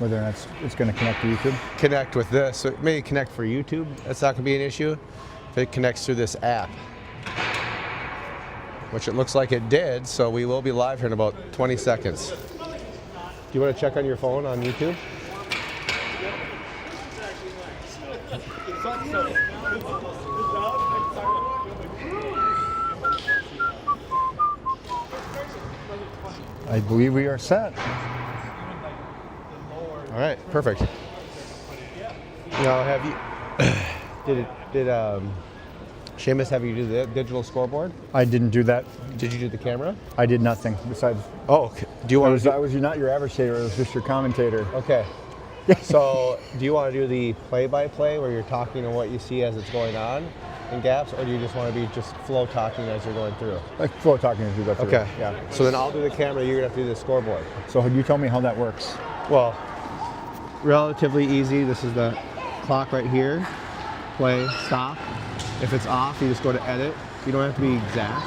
Whether it's going to connect to YouTube? Connect with this. So it may connect for YouTube. That's not going to be an issue. If it connects through this app, which it looks like it did, so we will be live here in about 20 seconds. Do you want to check on your phone on YouTube? I believe we are set. All right, perfect. Now, have you did Seamus have you do the digital scoreboard? I didn't do that. Did you do the camera? I did nothing besides. Oh, okay. Do you want I was not your adversator. I was just your commentator. Okay. So, do you want to do the play-by-play where you're talking on what you see as it's going on in gaps, or do you just want to be just flow talking as you're going through? Like flow talking as we go through. Okay. Yeah. So then I'll do the camera. You're gonna have to do the scoreboard. So you tell me how that works. Well, relatively easy. This is the clock right here. Play, stop. If it's off, you just go to edit. You don't have to be exact.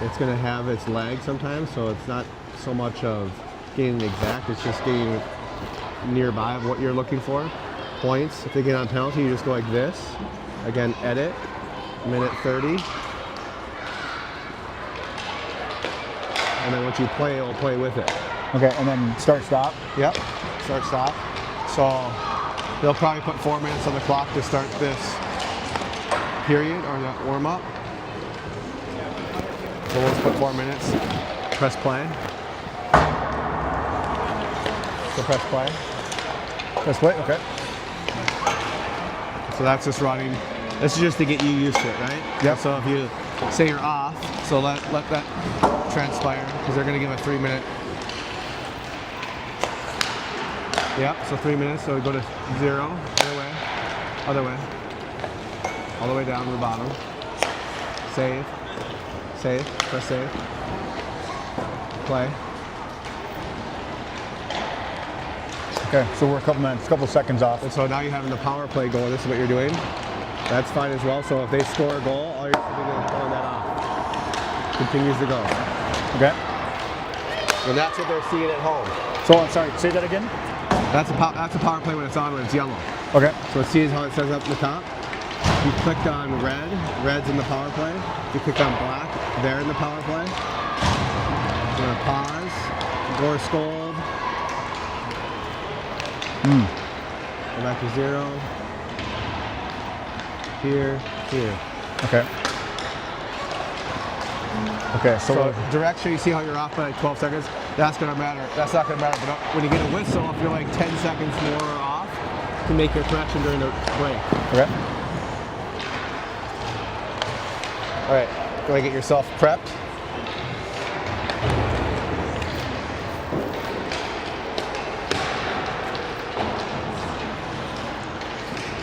It's going to have its lag sometimes, so it's not so much of getting exact, it's just getting nearby of what you're looking for. Points, if they get on penalty, you just go like this. Again, edit, minute 30. And then once you play, it'll play with it. Okay, and then start, stop? Yep, start, stop. So they'll probably put 4 minutes on the clock to start this period or the warm up. So we'll just put 4 minutes. Press play. So press play. Press play, okay. So that's just running. This is just to get you used to it, right? Yep. So if you say you're off, so let that transpire because they're going to give a 3 minute. Yep, so 3 minutes, so we go to 0, other way, all the way down to the bottom. Save, press save, play. Okay, so we're a couple seconds off. And so now you're having the power play goal, this is what you're doing. That's fine as well, so if they score a goal, all you're doing is pulling that off. Continues to go. Okay. And that's what they're seeing at home. So, I'm sorry, say that again? That's a power play when it's on, when it's yellow. Okay. So see how it says up at the top? You clicked on red, red's in the power play. You clicked on black, they're in the power play. You're gonna pause, or scold. Go back to 0. Here. Okay. Okay, So direction, you see how you're off by like 12 seconds? That's gonna matter. That's not gonna matter. But when you get a whistle, if you're like 10 seconds more off, to make your correction during the break. Okay. All right, go ahead and get yourself prepped.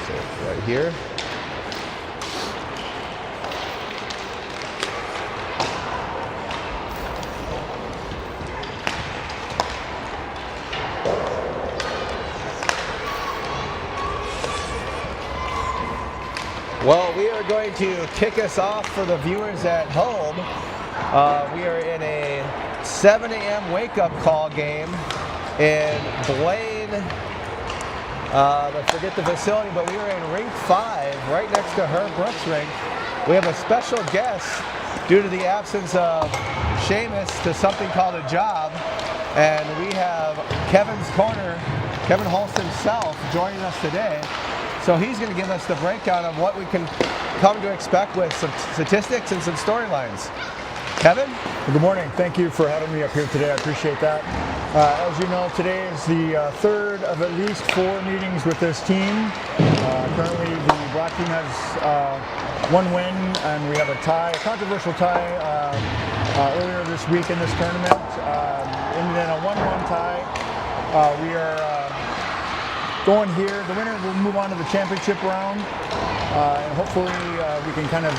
So right here. Well, we are going to kick us off for the viewers at home. We are in a 7 a.m. wake-up call game in Blaine. I forget the facility, but we are in Rink 5, right next to Herb Brooks' rink. We have a special guest due to the absence of Seamus to something called a job. And we have Kevin's Corner, Kevin Holst himself, joining us today. So he's going to give us the breakdown of what we can come to expect with some statistics and some storylines. Kevin? Well, good morning. Thank you for having me up here today. I appreciate that. As you know, today is the third of at least 4 meetings with this team. Currently, the black team has 1 win, and we have a controversial tie earlier this week in this tournament. And then a 1-1 tie. We are going here. The winner will move on to the championship round, and hopefully we can kind of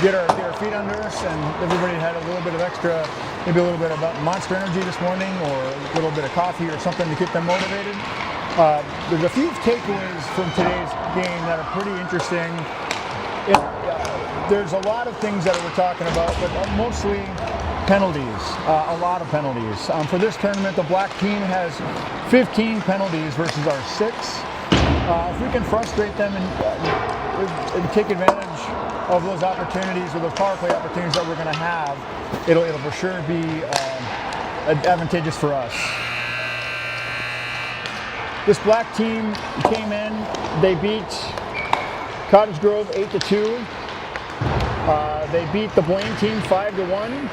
get our feet under us. And everybody had a little bit of extra, maybe a little bit of Monster Energy this morning, or a little bit of coffee or something to keep them motivated. There's a few takeaways from today's game that are pretty interesting. There's a lot of things that we're talking about, but mostly penalties, a lot of penalties. For this tournament, the black team has 15 penalties versus our 6. If we can frustrate them and take advantage of those opportunities or those power play opportunities that we're going to have, it'll for sure be advantageous for us. This black team came in, they beat Cottage Grove 8-2. They beat the Blaine team 5-1.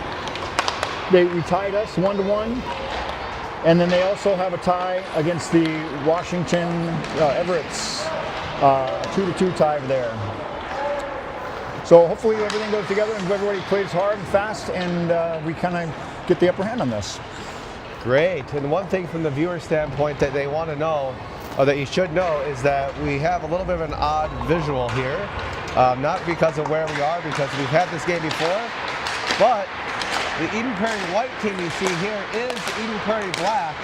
We tied us 1-1. And then they also have a tie against the Washington Everett's 2-2 tie there. So hopefully everything goes together and everybody plays hard and fast, and we kind of get the upper hand on this. Great. And one thing from the viewer standpoint that they want to know, or that you should know, is that we have a little bit of an odd visual here. Not because of where we are, because we've had this game before, but the Eden Prairie white team you see here is Eden Prairie black,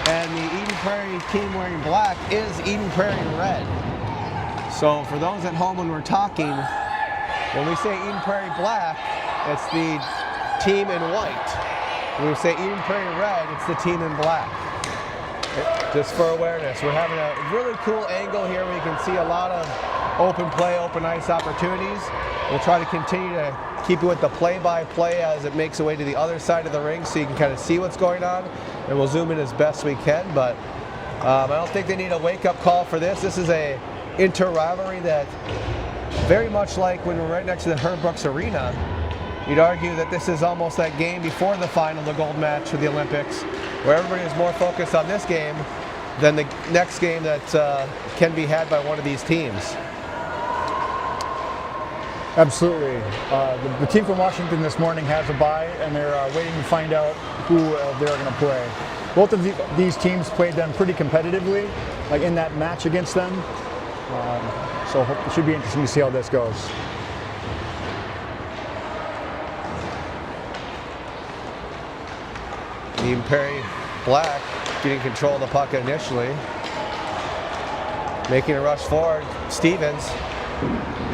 and the Eden Prairie team wearing black is Eden Prairie red. So for those at home when we're talking, when we say Eden Prairie black, it's the team in white. When we say Eden Prairie red, it's the team in black. Just for awareness, we're having a really cool angle here where you can see a lot of open play, open ice opportunities. We'll try to continue to keep it with the play-by-play as it makes its way to the other side of the ring so you can kind of see what's going on, and we'll zoom in as best we can, but I don't think they need a wake-up call for this. This is a inter-rivalry that, very much like when we're right next to the Herb Brooks Arena, you'd argue that this is almost that game before the final, the gold match for the Olympics, where everybody is more focused on this game than the next game that can be had by one of these teams. Absolutely. The team from Washington this morning has a bye, and they're waiting to find out who they're going to play. Both of these teams played them pretty competitively, like in that match against them. So it should be interesting to see how this goes. Eden Prairie black getting control of the puck initially. Making a rush forward. Stevens.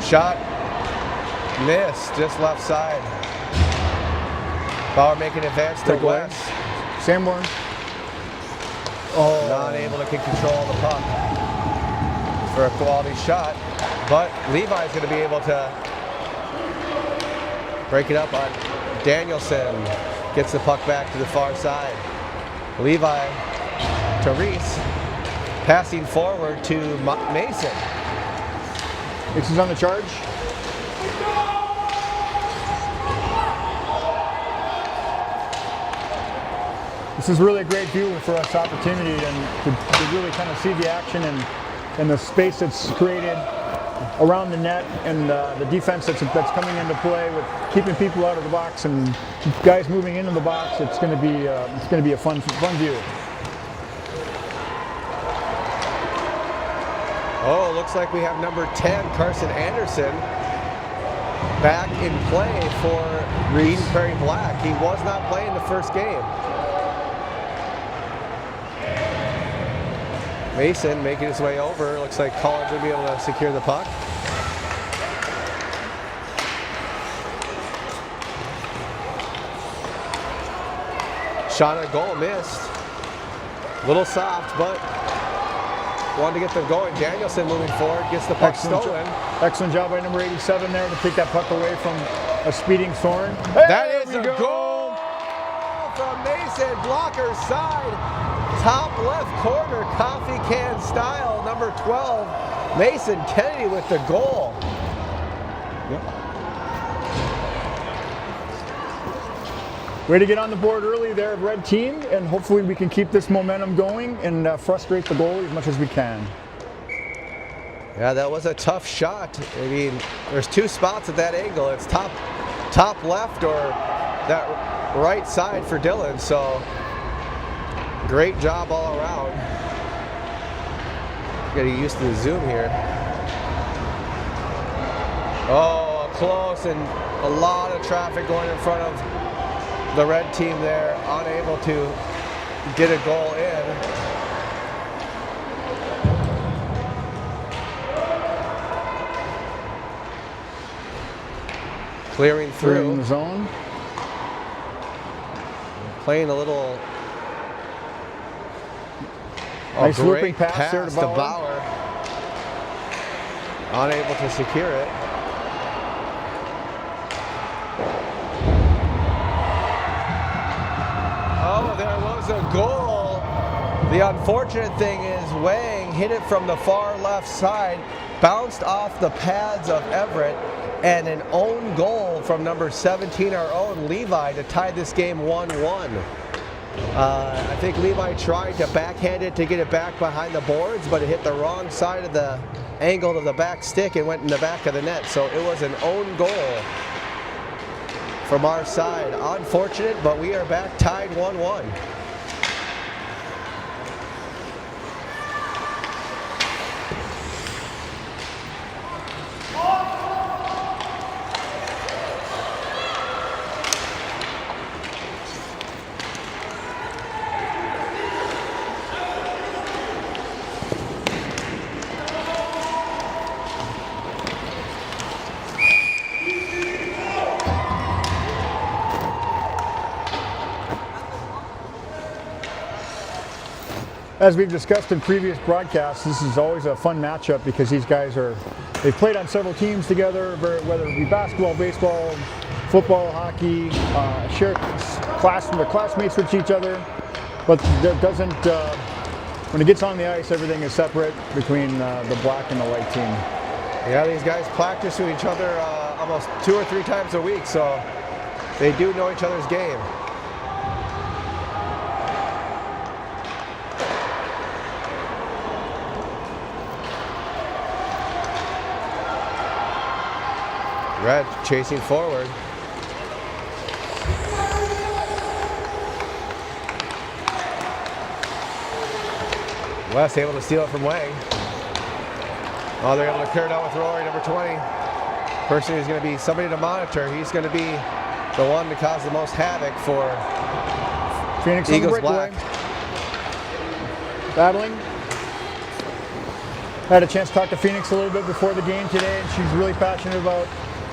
Shot. Missed. Just left side. Bauer making advance to West. Sanborn. Oh. Not able to get control of the puck for a quality shot. But Levi's going to be able to break it up on Danielson. Gets the puck back to the far side. Levi to Reese. Passing forward to Mason. This is on the charge. This is really a great view for us opportunity and to really kind of see the action and the space that's created around the net and the defense that's coming into play with keeping people out of the box and guys moving into the box. It's going to be a fun view. Oh, looks like we have number 10, Carson Anderson, back in play for Eden Prairie Black. He was not playing the first game. Mason making his way over. Looks like Collins will be able to secure the puck. Shot on goal, missed. Little soft, but wanted to get them going. Danielson moving forward, gets the puck stolen. Excellent job by number 87 there to take that puck away from a speeding Thorn. That is a goal from Mason, blocker side. Top left corner, coffee can style, number 12, Mason Kennedy with the goal. Yep. Way to get on the board early there, red team, and hopefully we can keep this momentum going and frustrate the goalie as much as we can. Yeah, that was a tough shot. I mean, there's two spots at that angle. It's top left or that right side for Dylan, so great job all around. Got to get used to the zoom here. Oh, close and a lot of traffic going in front of the red team there, unable to get a goal in. Clearing through. In the zone. playing a little. Nice great looping pass there to Bauer. Unable to secure it. Oh, there was a goal. The unfortunate thing is Wang hit it from the far left side, bounced off the pads of Everett, and an own goal from number 17, our own Levi, to tie this game 1-1. I think Levi tried to backhand it to get it back behind the boards, but it hit the wrong side of the angle of the back stick and went in the back of the net. So it was an own goal from our side. Unfortunate, but we are back tied 1-1. As we've discussed in previous broadcasts, this is always a fun matchup because these guys they've played on several teams together, whether it be basketball, baseball, football, hockey, share classmates with each other, but there doesn't, when it gets on the ice, everything is separate between the black and the white team. Yeah, these guys practice with each other almost 2 or 3 times a week, so they do know each other's game. Red chasing forward. West able to steal it from Wang. Oh, they're able to clear it out with Rory, number 20. Person who's going to be somebody to monitor. He's going to be the one to cause the most havoc for Phoenix Eagles Black. Battling. Had a chance to talk to Phoenix a little bit before the game today, and she's really passionate about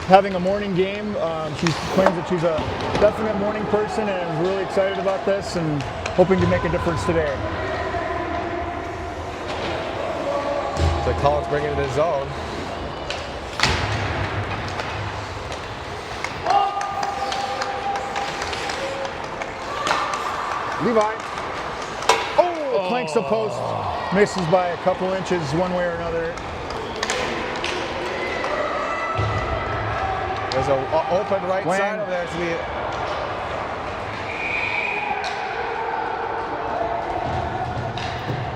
having a morning game. She claims that she's a definite morning person and is really excited about this and hoping to make a difference today. So Collins bringing it to the zone. Levi. Oh, clanks the post. Misses by a couple inches one way or another. There's an open right side over there.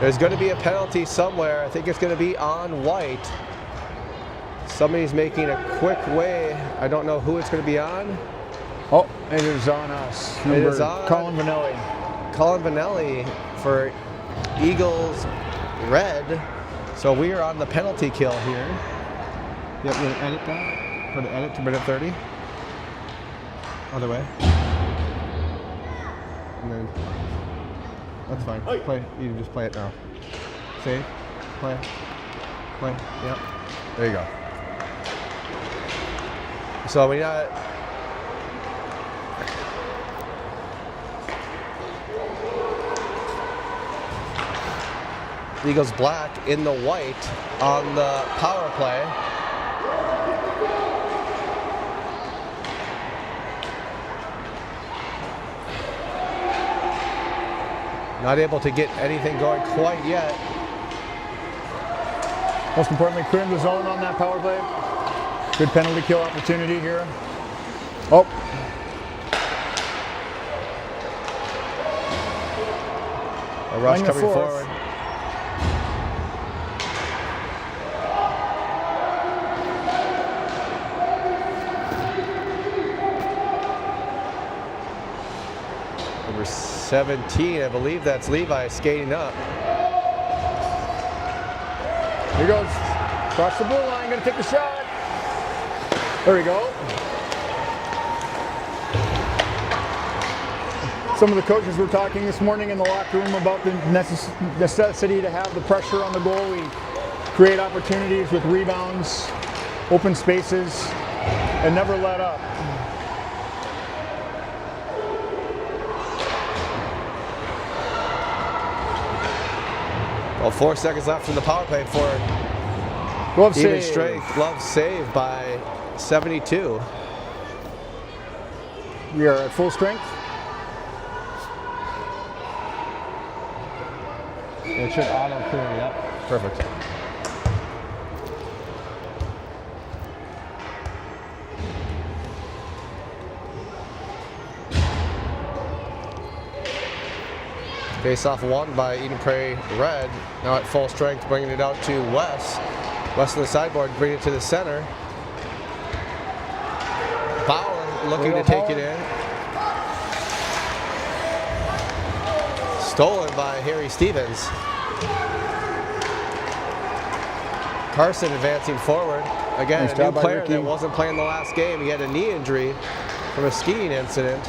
There's going to be a penalty somewhere. I think it's going to be on White. Somebody's making a quick way. I don't know who it's going to be on. Oh, it is on us. It is on Colin Vanelli. Colin Vanelli for Eagles Red. So we are on the penalty kill here. Yep, we're going to edit that. Put an edit to minute 30. Other way. And then that's fine. Play. You can just play it now. Save. Play. Play. Yep. There you go. So we got Eagles Black in the white on the power play. Not able to get anything going quite yet. Most importantly, clearing the zone on that power play. Good penalty kill opportunity here. Oh. A rush coming forward. Number 17, I believe that's Levi skating up. Here goes. Across the blue line, gonna take the shot. There we go. Some of the coaches were talking this morning in the locker room about the necessity to have the pressure on the goalie, create opportunities with rebounds, open spaces, and never let up. Well, 4 seconds left in the power play for Glove even save. strength. Glove save by 72. We are at full strength. It should auto clear, yep. Perfect. Face off won by Eden Prairie Red. Now at full strength, bringing it out to Wes. Wes on the sideboard, bringing it to the center. Bauer looking to take it in. Stolen by Harry Stevens. Carson advancing forward. Again, Nice a new job by player Ricky. that wasn't playing the last game. He had a knee injury from a skiing incident.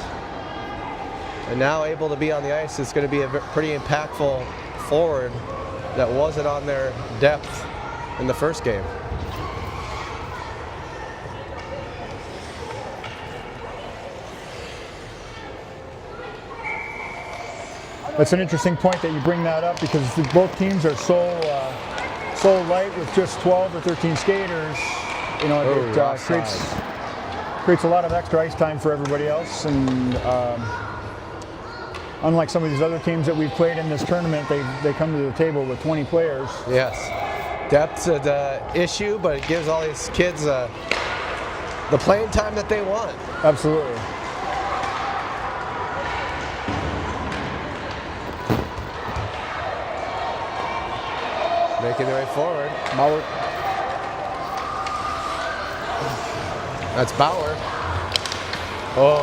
And now able to be on the ice. It's going to be a pretty impactful forward that wasn't on their depth in the first game. That's an interesting point that you bring that up because both teams are so light with just 12 or 13 skaters. You know, it creates a lot of extra ice time for everybody else. And unlike some of these other teams that we've played in this tournament, they come to the table with 20 players. Yes, depth's the issue, but it gives all these kids the playing time that they want. Absolutely. Making their way forward. Bauer. That's Bauer. Oh.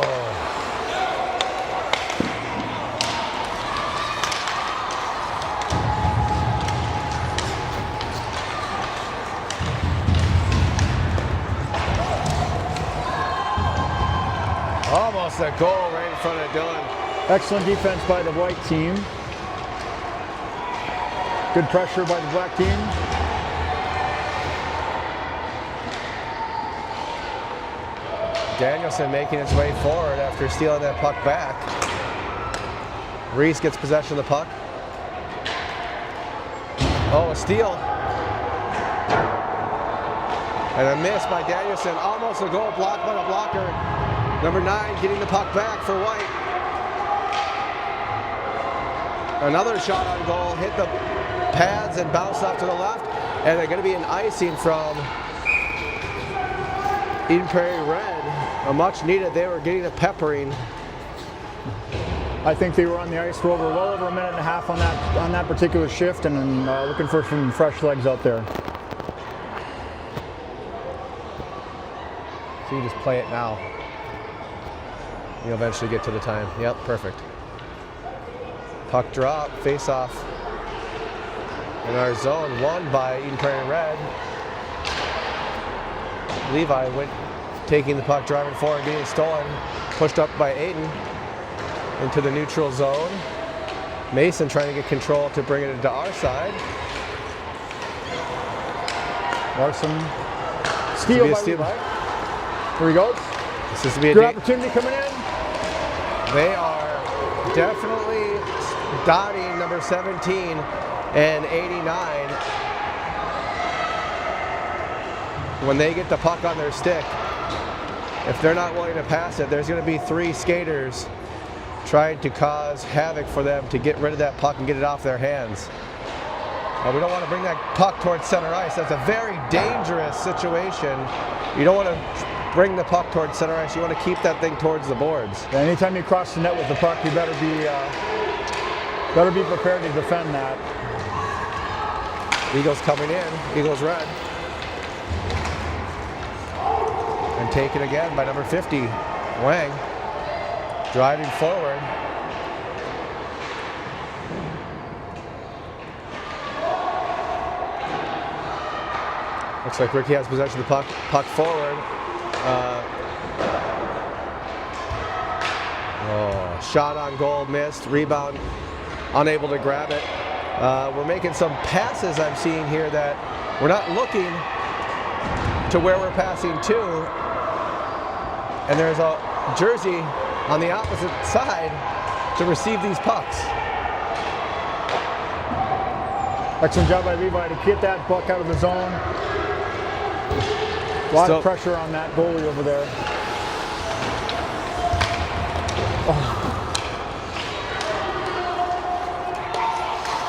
Almost a goal right in front of Dylan. Excellent defense by the white team. Good pressure by the black team. Danielson making his way forward after stealing that puck back. Reese gets possession of the puck. Oh, a steal. And a miss by Danielson. Almost a goal, blocked by the blocker. Number 9 getting the puck back for White. Another shot on goal, hit the pads and bounced off to the left. And they're going to be an icing from Eden Prairie Red. A much needed. They were getting a peppering. I think they were on the ice for well over a minute and a half on that particular shift, and looking for some fresh legs out there. So you just play it now. You'll eventually get to the time. Yep, perfect. Puck drop, face off. In our zone, won by Eden Prairie Red. Levi went taking the puck, driving forward, getting stolen. Pushed up by Aiden into the neutral zone. Mason trying to get control to bring it to our side. Larson. Steal by Levi. Here he goes. This is to be a good opportunity coming in. They are definitely dotting number 17 and 89 when they get the puck on their stick. If they're not willing to pass it, there's going to be 3 skaters trying to cause havoc for them to get rid of that puck and get it off their hands. We don't want to bring that puck towards center ice. That's a very dangerous situation. You don't want to bring the puck towards center ice. You want to keep that thing towards the boards. Yeah, anytime you cross the net with the puck, you better be prepared to defend that. Eagles coming in. Eagles red. And taken again by number 50, Wang. Driving forward. Looks like Ricky has possession of the puck. Puck forward. Shot on goal, missed. Rebound, unable to grab it. We're making some passes I'm seeing here that we're not looking to where we're passing to. And there's a jersey on the opposite side to receive these pucks. Excellent job by Levi to get that puck out of the zone. A lot of pressure on that goalie over there. Oh.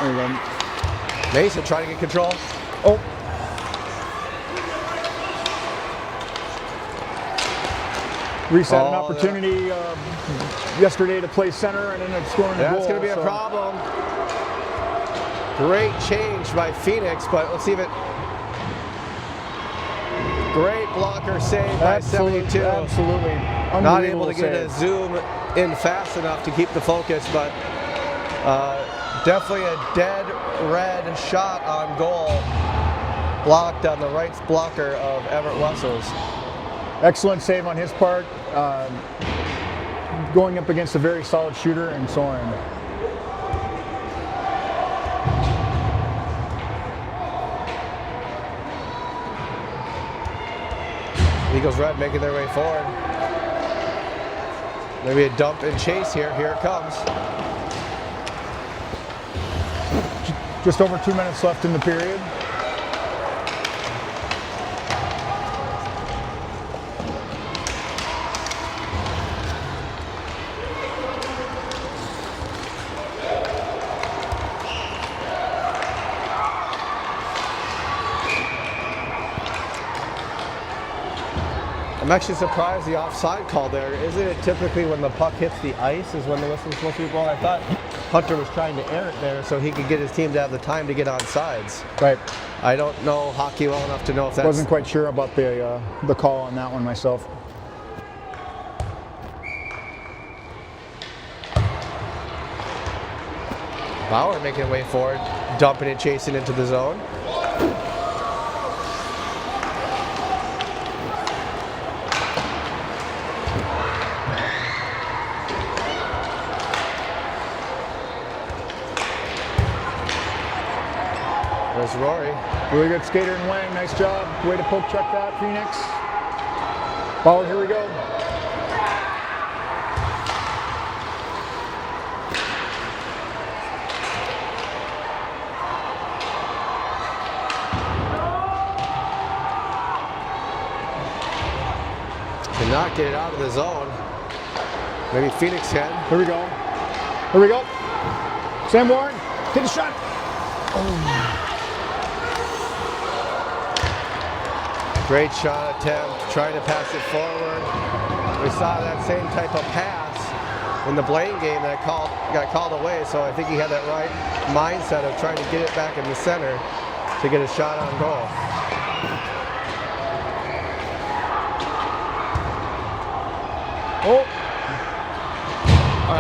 There you go. Mason trying to get control. Oh. Reset an opportunity yesterday to play center and ended up scoring a goal. That's going to be a problem. Great change by Phoenix, but let's see if it... Great blocker save by 72. Absolutely. Not able to get a zoom in fast enough to keep the focus, but definitely a dead red shot on goal. Blocked on the right blocker of Everett Wessels. Excellent save on his part. Going up against a very solid shooter in Soren. Eagles Red making their way forward. Maybe a dump and chase here. Here it comes. Just over 2 minutes left in the period. I'm actually surprised the offside call there. Isn't it typically when the puck hits the ice is when the whistle's supposed to be blown? I thought Hunter was trying to air it there so he could get his team to have the time to get on sides. Right. I don't know hockey well enough to know if that's... Wasn't quite sure about the call on that one myself. Bauer making a way forward, dumping it, chasing into the zone. There's Rory. Really good skater and Wang. Nice job. Way to poke check that, Phoenix. Bauer, here we go. Cannot get it out of the zone. Maybe Phoenix can. Here we go. Here we go. Sam Warren, get the shot. Oh. Great shot attempt, trying to pass it forward. We saw that same type of pass in the Blaine game that got called away, so I think he had that right mindset of trying to get it back in the center to get a shot on goal. Oh!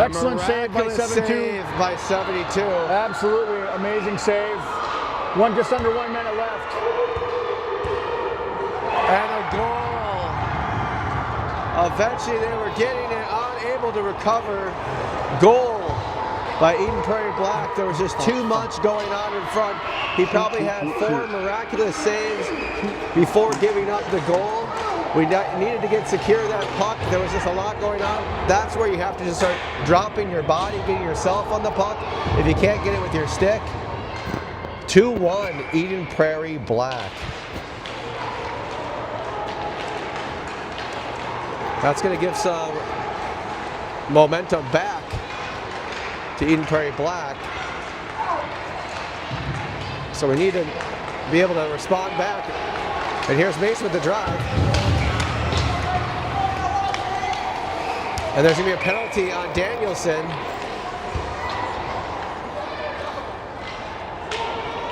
Excellent save by 72. Save by 72. Absolutely amazing save. Just under 1 minute left. And a goal. Eventually they were getting it, unable to recover. Goal by Eden Prairie Black. There was just too much going on in front. He probably had 4 miraculous saves before giving up the goal. We needed to get secure that puck. There was just a lot going on. That's where you have to just start dropping your body, getting yourself on the puck. If you can't get it with your stick. 2-1 Eden Prairie Black. That's going to give some momentum back to Eden Prairie Black. So we need to be able to respond back. And here's Mason with the drive. And there's going to be a penalty on Danielson.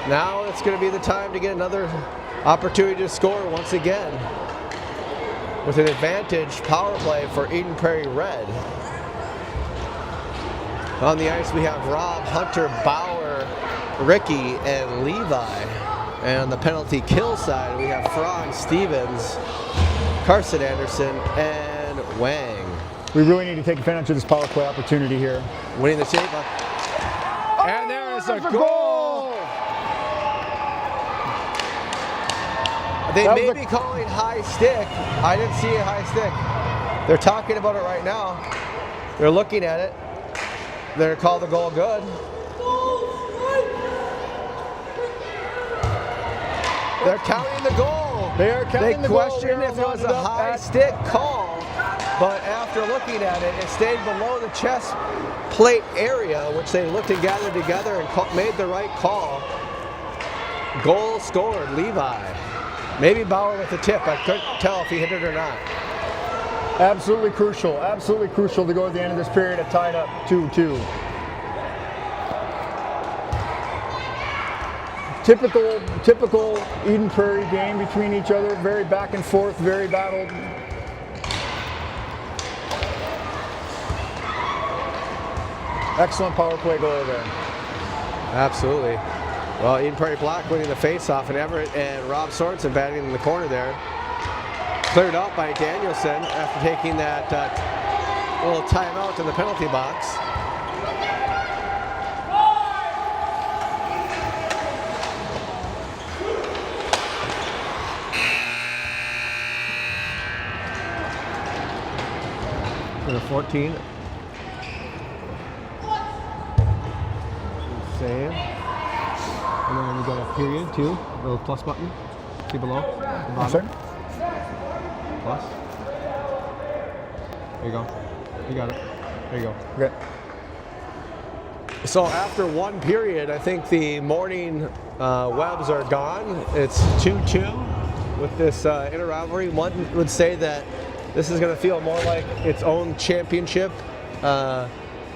Now it's going to be the time to get another opportunity to score once again. With an advantage power play for Eden Prairie Red. On the ice we have Rob, Hunter, Bauer, Ricky, and Levi. And on the penalty kill side we have Franz, Stevens, Carson Anderson, and Wang. We really need to take advantage of this power play opportunity here. Winning the shape up. And there is a goal! They may be calling high stick. I didn't see a high stick. They're talking about it right now. They're looking at it. They're going to call the goal good. They're counting the goal. They are counting the goal. They questioned if it was a high stick call, but after looking at it, it stayed below the chest plate area, which they looked and gathered together and made the right call. Goal scored, Levi. Maybe Bauer with the tip. I couldn't tell if he hit it or not. Absolutely crucial to go at the end of this period at tied up 2-2. Typical Eden Prairie game between each other, very back and forth, very battled. Excellent power play goal there. Absolutely. Well, Eden Prairie Black winning the face-off, and Everett and Rob Sorensen batting in the corner there. Cleared out by Danielson after taking that little timeout in the penalty box. For the 14. Save. And then we got a period too, the little plus button. See below? The bottom. Plus. There you go. You got it. There you go. Okay. So after one period, I think the morning Webs are gone. It's 2-2 with this inter-rivalry. One would say that this is going to feel more like its own championship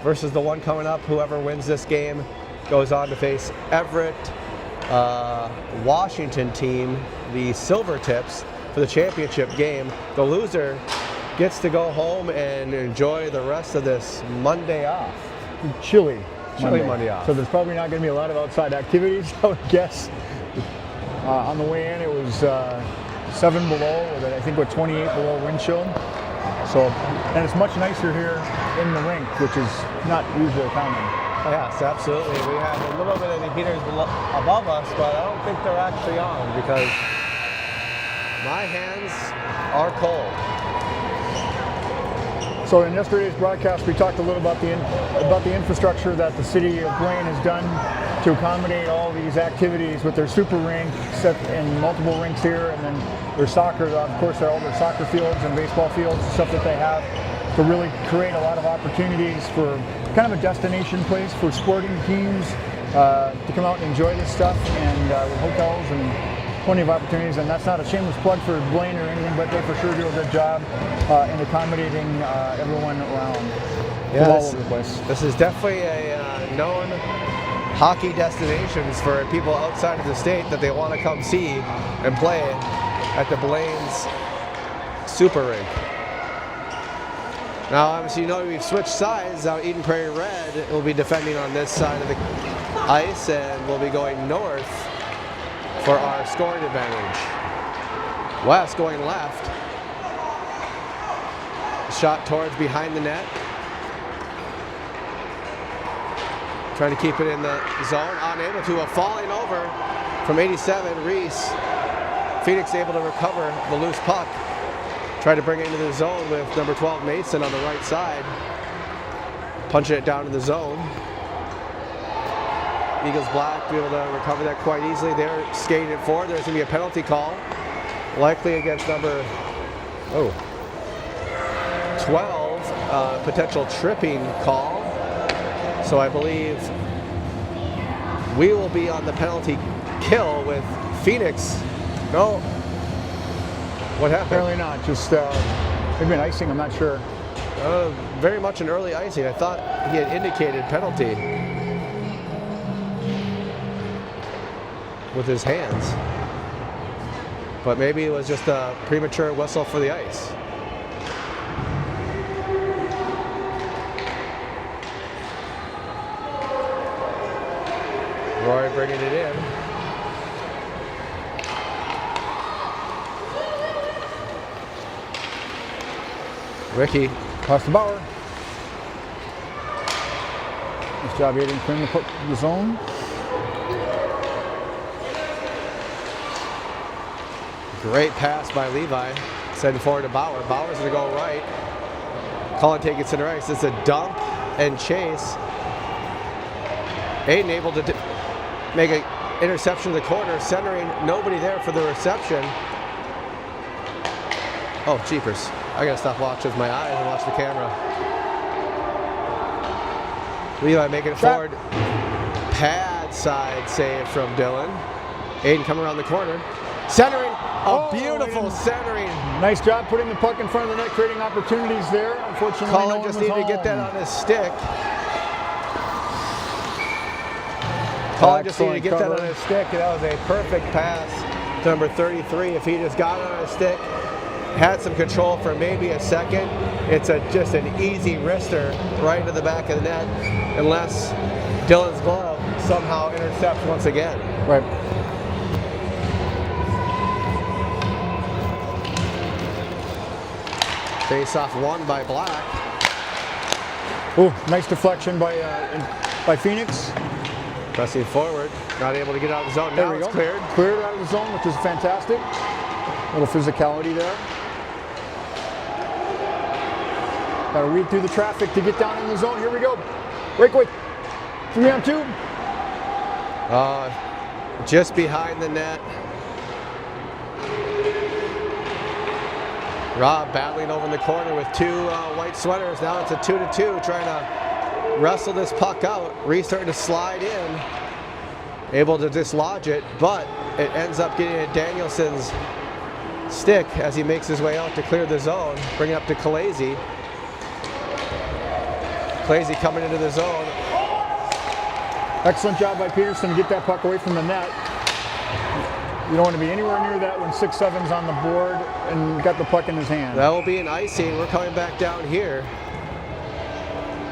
versus the one coming up. Whoever wins this game goes on to face Everett, Washington team, the Silver Tips, for the championship game. The loser gets to go home and enjoy the rest of this Monday off. Chilly Monday off. So there's probably not going to be a lot of outside activities, I would guess. On the way in, it was 7 below, with I think 28 below wind chill. So, and it's much nicer here in the rink, which is not usually common. Yes, absolutely. We have a little bit of the heaters above us, but I don't think they're actually on because my hands are cold. So in yesterday's broadcast, we talked a little about the infrastructure that the city of Blaine has done to accommodate all these activities with their super rink set in multiple rinks here, and then their soccer. Of course, all their soccer fields and baseball fields, stuff that they have to really create a lot of opportunities for kind of a destination place for sporting teams to come out and enjoy this stuff, and with hotels and plenty of opportunities. And that's not a shameless plug for Blaine or anything, but they for sure do a good job in accommodating everyone around all over the place. This is definitely a known hockey destinations for people outside of the state that they want to come see and play at the Blaine's Super Rink. Now, obviously, you know we've switched sides. Now, Eden Prairie Red will be defending on this side of the ice, and we'll be going north for our scoring advantage. West going left. Shot towards behind the net. Trying to keep it in the zone. Unable to. A falling over from 87, Reese. Phoenix able to recover the loose puck. Try to bring it into the zone with number 12, Mason, on the right side. Punching it down in the zone. Eagles Black be able to recover that quite easily. They're skating it forward. There's going to be a penalty call. Likely against number 12. Potential tripping call. So I believe we will be on the penalty kill with Phoenix. No. What happened? Apparently not. Just maybe an icing. I'm not sure. Very much an early icing. I thought he had indicated penalty with his hands, but maybe it was just a premature whistle for the ice. Roy bringing it in. Ricky. Pass to Bauer. Nice job getting Quinn to put the zone. Great pass by Levi. Sending forward to Bauer. Bauer's going to go right. Colin takes it center ice. It's a dump and chase. Aiden able to make a interception to the corner, centering, nobody there for the reception. Oh, jeepers. I gotta stop watching with my eyes and watch the camera. Levi making it forward. Pad side save from Dylan. Aiden coming around the corner. Centering. A beautiful centering. Nice job putting the puck in front of the net, creating opportunities there. Unfortunately, Colin just needed to get that on his stick. Colin just needed to get that on his stick, and that was a perfect pass to number 33. If he just got it on his stick, had some control for maybe a second, it's just an easy wrister right into the back of the net, unless Dylan's glove somehow intercepts once again. Right. Face-off won by Black. Oh, nice deflection by Phoenix. Pressing forward, not able to get out of the zone. There Now we it's go. cleared. Cleared out of the zone, which is fantastic. A little physicality there. Got to weed through the traffic to get down in the zone. Here we go. Breakaway. 3-on-2. Just behind the net. Rob battling over in the corner with two white sweaters. Now it's a 2-2, trying to wrestle this puck out. Reese starting to slide in. Able to dislodge it, but it ends up getting at Danielson's stick as he makes his way out to clear the zone. Bring it up to Kalezi. Kalezi coming into the zone. Excellent job by Peterson to get that puck away from the net. You don't want to be anywhere near that when 6-7's on the board and got the puck in his hand. That will be an icing. We're coming back down here.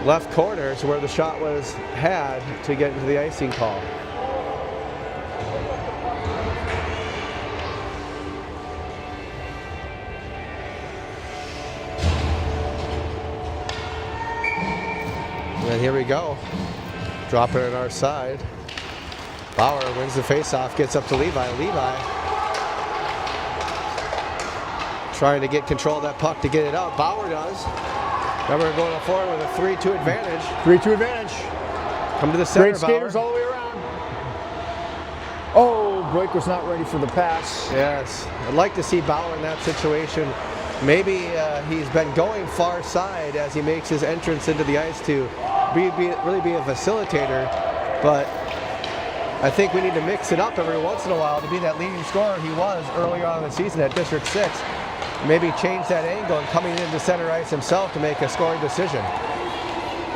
Left corner is where the shot was had to get into the icing call. And here we go. Dropping it on our side. Bauer wins the faceoff, gets up to Levi. Levi trying to get control of that puck to get it out. Bauer does. Now we're going forward with a 3-2 advantage. 3-2 advantage. Come to the center, Great skaters all the way around. Oh, Blake was not ready for the pass. Yes, I'd like to see Bauer in that situation. Maybe he's been going far side as he makes his entrance into the ice to really be a facilitator, but I think we need to mix it up every once in a while to be that leading scorer he was earlier on in the season at District 6. Maybe change that angle and coming into center ice himself to make a scoring decision.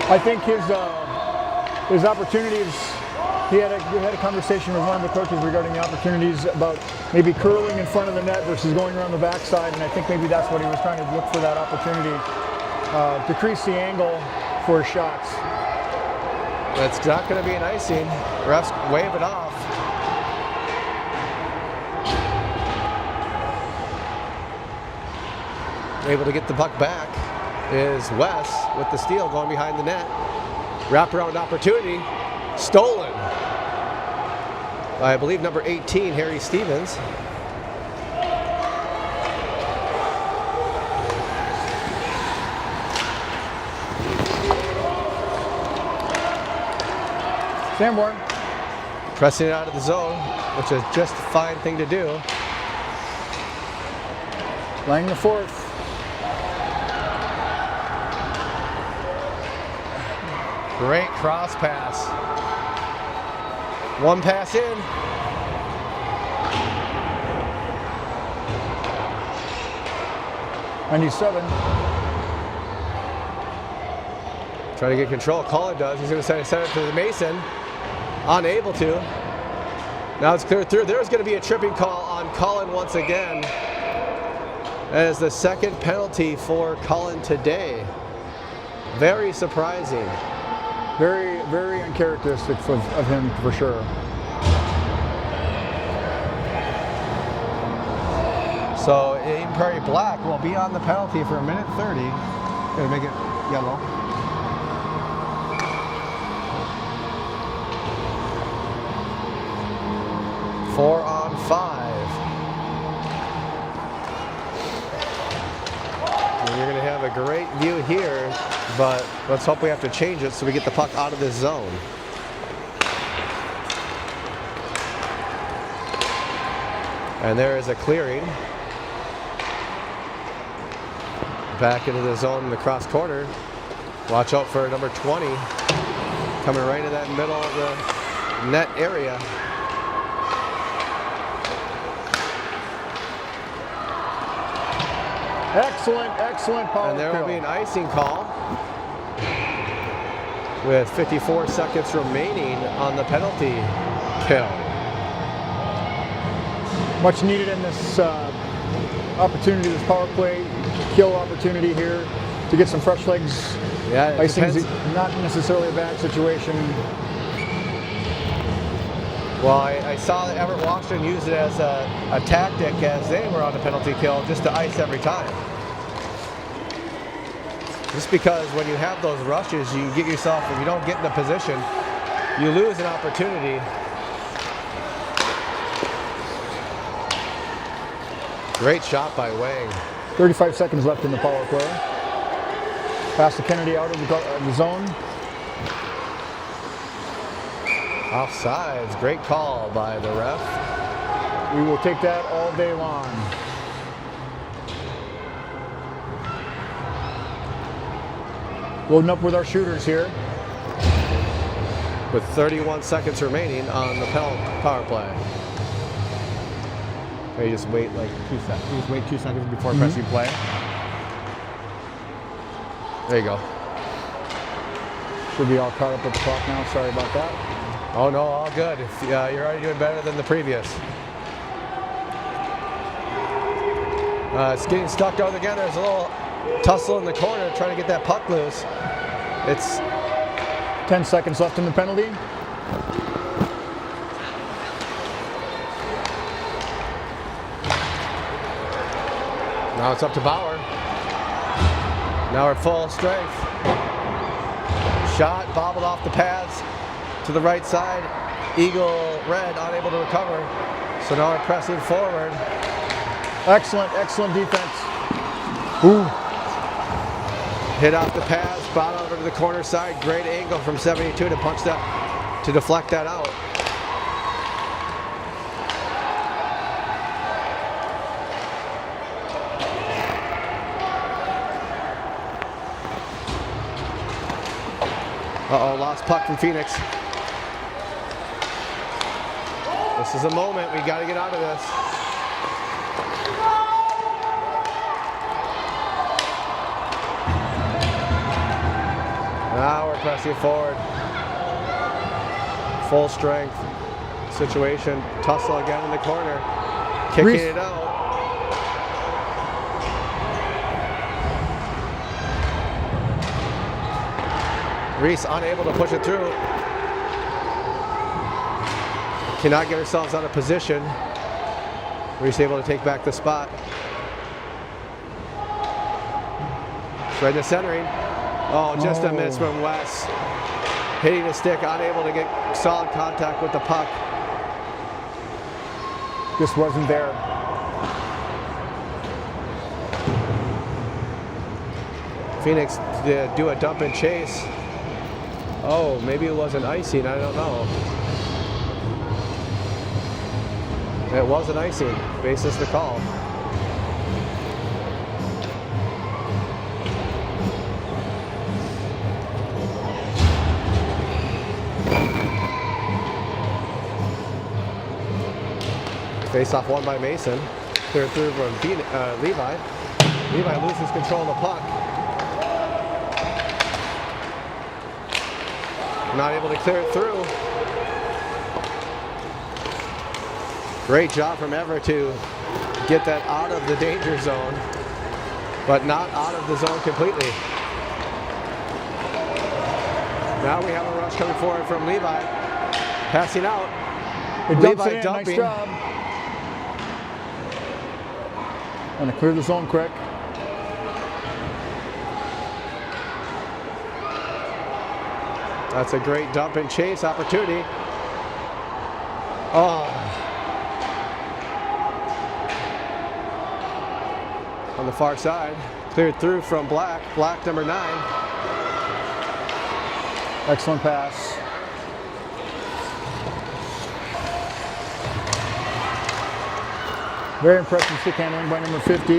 I think his opportunities, we had a conversation with one of the coaches regarding the opportunities about maybe curling in front of the net versus going around the backside, and I think maybe that's what he was trying to look for, that opportunity, decrease the angle for shots. It's not going to be an icing. Refs wave it off. Able to get the puck back is Wes with the steal going behind the net. Wraparound opportunity. Stolen by, I believe, number 18, Harry Stevens. Sanborn. Pressing it out of the zone, which is just a fine thing to do. Playing the fourth. Great cross pass. One pass in. '97. Trying to get control. Colin does. He's going to send it to the Mason. Unable to. Now it's cleared through. There's going to be a tripping call on Colin once again. That is the second penalty for Colin today. Very surprising. Very, very uncharacteristic of him for sure. So Aiden Prairie Black will be on the penalty for 1:30. Gonna make it yellow. Four on 5. And you're gonna have a great view here, but let's hope we have to change it so we get the puck out of this zone. And there is a clearing. Back into the zone in the cross corner. Watch out for number 20 coming right in that middle of the net area. Excellent power And there kill. will be an icing call with 54 seconds remaining on the penalty kill. Much needed in this opportunity, this power play kill opportunity here to get some fresh legs. Yeah, it Icing's depends. not necessarily a bad situation. Well, I saw that Everett Washington used it as a tactic as they were on the penalty kill, just to ice every time. Just because when you have those rushes, you get yourself, if you don't get in the position, you lose an opportunity. Great shot by Wang. 35 seconds left in the power play. Pass to Kennedy out of the zone. Offsides, great call by the ref. We will take that all day long. Loading up with our shooters here. With 31 seconds remaining on the power play. Okay, you just wait like 2 seconds. You just wait 2 seconds before pressing play. There you go. Should be all caught up with the clock now. Sorry about that. Oh no, all good. You're already doing better than the previous. It's getting stuck out again. There's a little tussle in the corner trying to get that puck loose. It's 10 seconds left in the penalty. Now it's up to Bauer. Now we're full strength. Shot bobbled off the pads to the right side. Eagle Red unable to recover. So now we're pressing forward. Excellent defense. Ooh. Hit off the pads, bottom over to the corner side. Great angle from 72 to punch that, to deflect that out. Uh-oh, lost puck from Phoenix. This is a moment, we got to get out of this. Now we're pressing forward. Full strength situation. Tussle again in the corner. Kicking Reese. it out. Reese unable to push it through. Cannot get ourselves out of position. Reese able to take back the spot. Right in the centering. Oh, just a miss from Wes. Hitting the stick, unable to get solid contact with the puck. Just wasn't there. Phoenix did do a dump and chase. Oh, maybe it was an icing, I don't know. It was an icing, basis the call. Face off won by Mason. Cleared through from Levi. Levi loses control of the puck. Not able to clear it through. Great job from Everett to get that out of the danger zone, but not out of the zone completely. Now we have a rush coming forward from Levi. Passing out. It dumps Levi it in. dumping. Nice job. Want to clear the zone quick. That's a great dump and chase opportunity. Oh. On the far side, cleared through from Black. Black number 9. Excellent pass. Very impressive stick handling by number 50.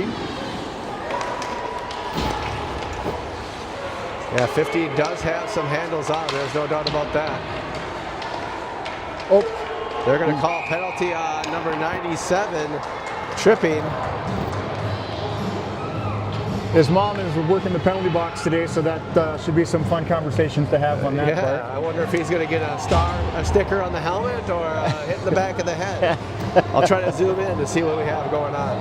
Yeah, 50 does have some handles on. There's no doubt about that. Oh, They're going to call penalty on number 97, tripping. his mom is working the penalty box today, so that should be some fun conversations to have on that part. I wonder if he's going to get a sticker on the helmet or hit in the back of the head. I'll try to zoom in to see what we have going on.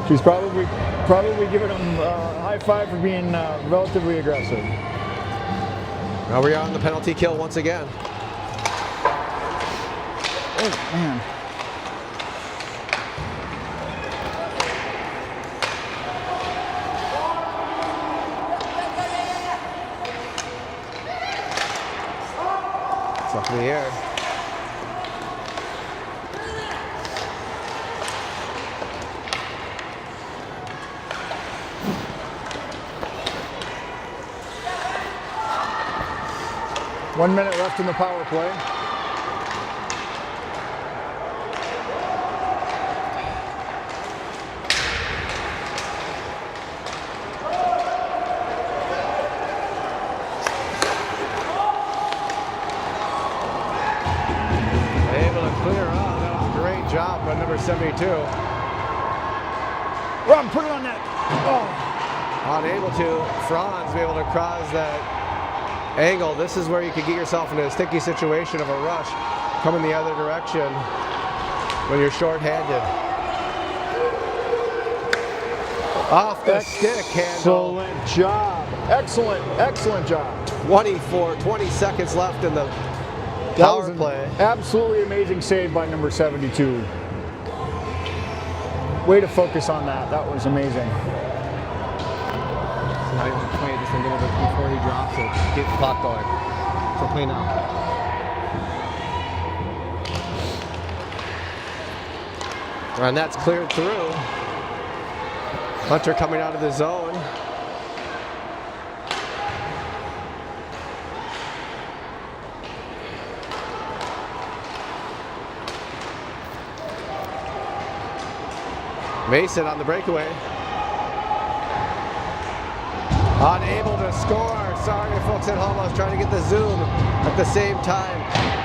She's probably giving him a high five for being relatively aggressive. Now we are on the penalty kill once again. Oh, man. It's up in the air. One minute left in the power play. Able to clear out. That was a great job by number 72. Rob, put it on that. Oh. Unable to. Franz be able to cross that angle. This is where you could get yourself into a sticky situation of a rush coming the other direction when you're short-handed. Off the stick handle. Excellent job. Excellent job. 20 seconds left in the That power was an play. absolutely amazing save by number 72. Way to focus on that. That was amazing. Now he wants to play just a little bit before he drops it. Get the clock going. So play now. And that's cleared through. Hunter coming out of the zone. Mason on the breakaway. Unable to score. Sorry, folks at home. I was trying to get the zoom at the same time.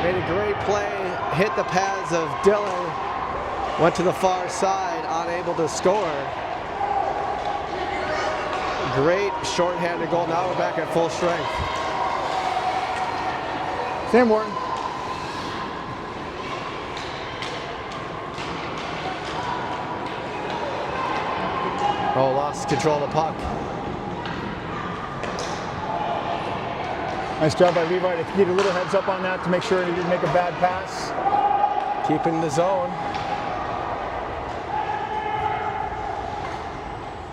Made a great play. Hit the pads of Dylan. Went to the far side. Unable to score. Great shorthanded goal. Now we're back at full strength. Sam Warren. Oh, lost control of the puck. Nice job by Levi to get a little heads up on that to make sure he didn't make a bad pass. Keeping the zone.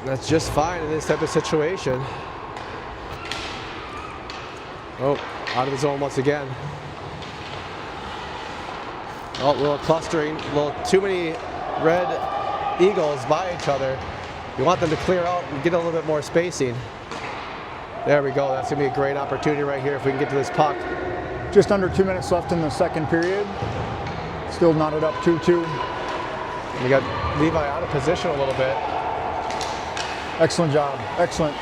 That's just fine in this type of situation. Oh, out of the zone once again. Oh, a little clustering, a little too many red eagles by each other. You want them to clear out and get a little bit more spacing. There we go. That's going to be a great opportunity right here if we can get to this puck. Just under 2 minutes left in the second period. Still knotted up 2-2. We got Levi out of position a little bit. Excellent job. Excellent.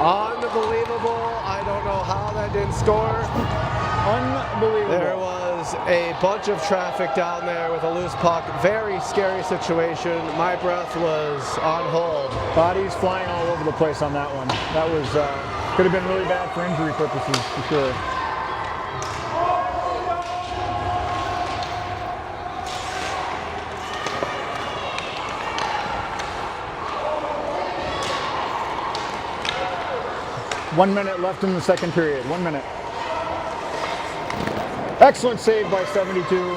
Unbelievable. I don't know how that didn't score. Unbelievable. There was a bunch of traffic down there with a loose puck. Very scary situation. My breath was on hold. Bodies flying all over the place on that one. That was could have been really bad for injury purposes for sure. One minute left in the second period. 1 minute. Excellent save by 72.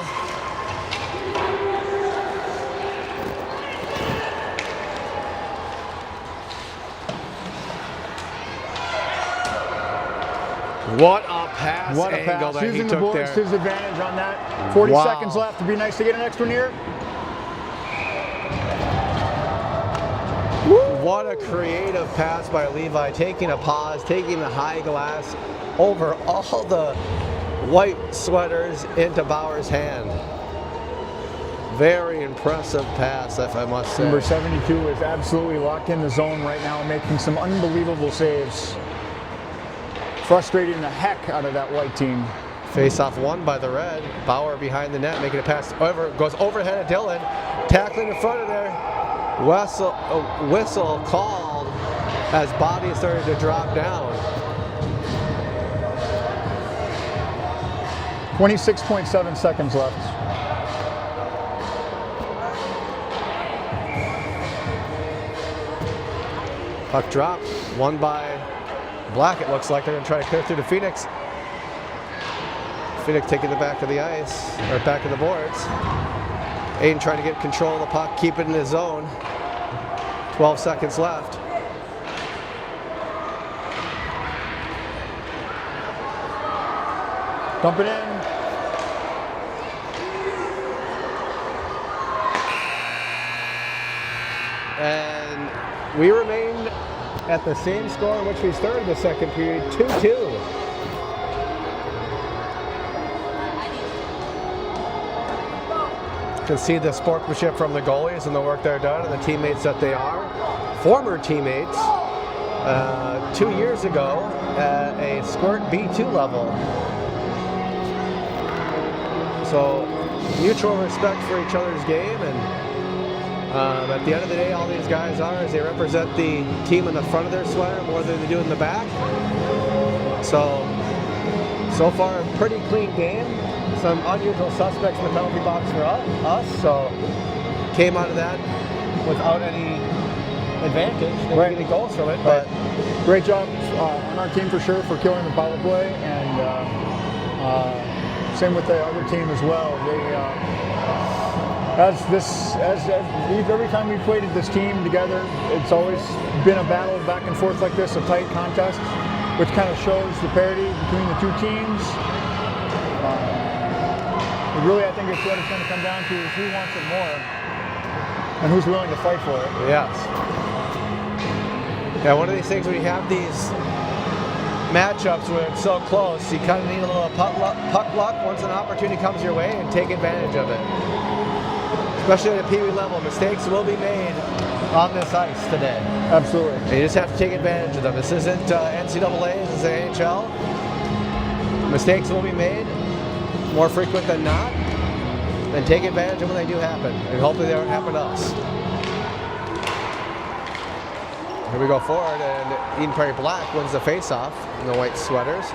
What a pass What a angle pass. that he Using the took bullets to there. his advantage on that. 40 Wow. seconds left. It'd be nice to get an extra near. What a creative pass by Levi, taking a pause, taking the high glass over all the white sweaters into Bauer's hand. Very impressive pass, if I must say. Number 72 is absolutely locked in the zone right now, making some unbelievable saves. Frustrating the heck out of that white team. Face-off won by the red. Bauer behind the net, making a pass over, goes overhead at Dylan, tackling in front of there. Whistle called as body started to drop down. 26.7 seconds left. Puck drop, won by Black. It looks like they're going to try to clear through to Phoenix. Phoenix taking the back of the ice, or back of the boards. Aiden trying to get control of the puck, keep it in his zone. 12 seconds left. Dump it in. And we remained at the same score in which we started the second period, 2-2. You can see the sportsmanship from the goalies and the work they're done and the teammates that they are. Former teammates 2 years ago at a Squirt B2 level. So mutual respect for each other's game, and at the end of the day, all these guys are is they represent the team in the front of their sweater more than they do in the back. So far a pretty clean game. Some unusual suspects in the penalty box for us, so came out of that without any advantage. Didn't get any goals from it, but great job on our team for sure for killing the power play, and same with the other team as well. They, every time we played this team together, it's always been a battle back and forth like this, a tight contest, which kind of shows the parity between the two teams. Really, I think it's what it's going to come down to is who wants it more and who's willing to fight for it. Yes. Yeah, one of these things when you have these matchups where it's so close, you kind of need a little puck luck once an opportunity comes your way and take advantage of it. Especially at a Pee Wee level, mistakes will be made on this ice today. Absolutely. And you just have to take advantage of them. This isn't NCAA, this is the NHL. Mistakes will be made more frequent than not, and take advantage of when they do happen, and hopefully they don't happen to us. Here we go forward, and Eden Prairie Black wins the face-off in the white sweaters.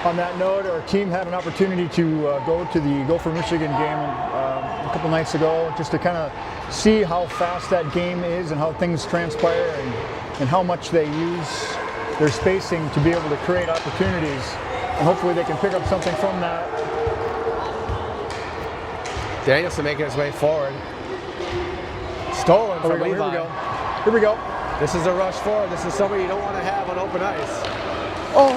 On that note, our team had an opportunity to go to the Go for Michigan game a couple nights ago, just to kind of see how fast that game is and how things transpire, and how much they use their spacing to be able to create opportunities. And hopefully they can pick up something from that. Danielson making his way forward. Stolen from Levi. Here we go. This is a rush forward. This is somebody you don't want to have on open ice. Oh,